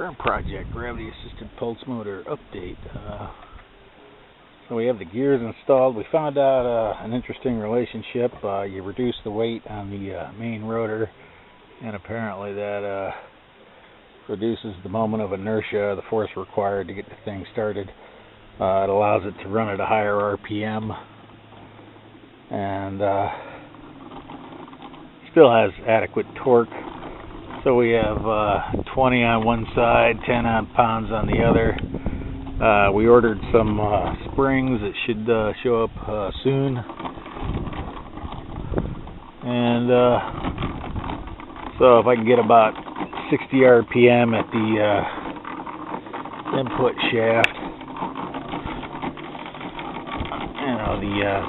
Current project, gravity assisted pulse motor update. So we have the gears installed. We found out an interesting relationship. You reduce the weight on the main rotor, and apparently that reduces the moment of inertia, the force required to get the thing started. It allows it to run at a higher RPM, and still has adequate torque. So we have 20 on one side, 10 pounds on the other. We ordered some springs that should show up soon. And so if I can get about 60 RPM at the input shaft,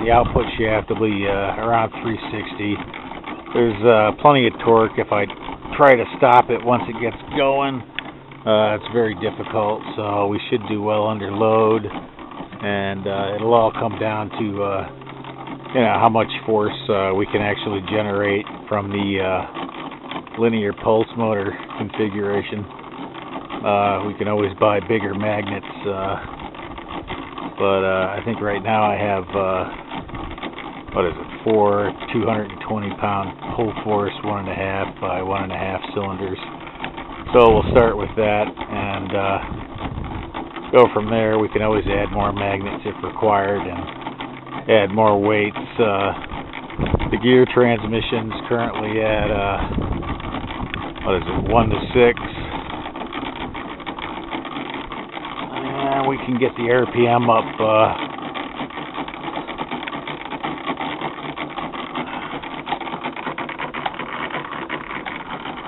the output shaft will be around 360. There's plenty of torque. If I try to stop it once it gets going, it's very difficult, so we should do well under load, and it'll all come down to how much force we can actually generate from the linear pulse motor configuration. We can always buy bigger magnets, but I think right now I have 4 220-pound pull force, 1.5 by 1.5 cylinders. So we'll start with that and go from there. We can always add more magnets if required and add more weights. The gear transmission's currently at 1 to 6, and we can get the RPM up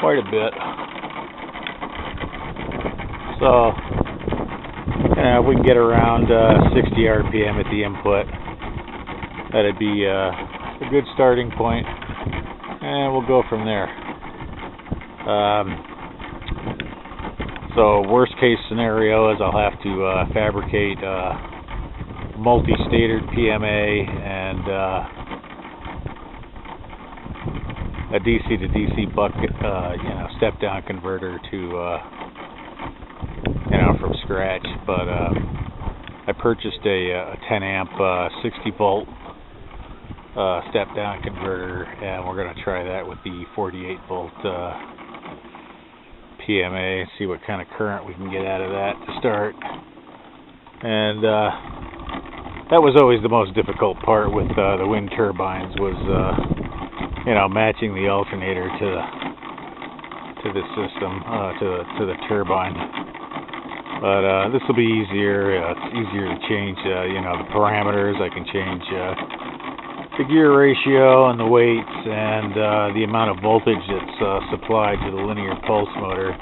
quite a bit. So, if we can get around 60 RPM at the input, that'd be a good starting point, and we'll go from there. So, worst case scenario is I'll have to fabricate multi-statered PMA and a DC to DC bucket, step-down converter to, from scratch. But I purchased a 10 amp 60 volt step-down converter, and we're going to try that with the 48 volt PMA and see what kind of current we can get out of that to start. And that was always the most difficult part with the wind turbines, was matching the alternator to the system, to the turbine. But this will be easier. It's easier to change, the parameters. I can change the gear ratio and the weights and the amount of voltage that's supplied to the linear pulse motor.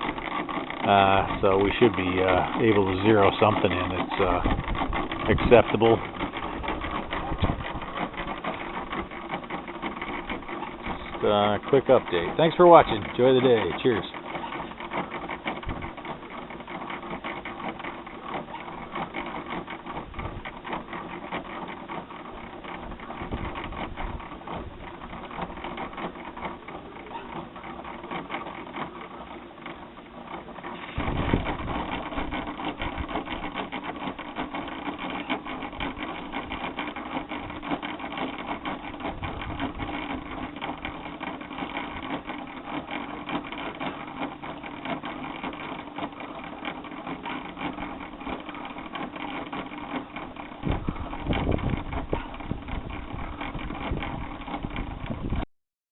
So we should be able to zero something in that's acceptable. Quick update. Thanks for watching. Enjoy the day. Cheers.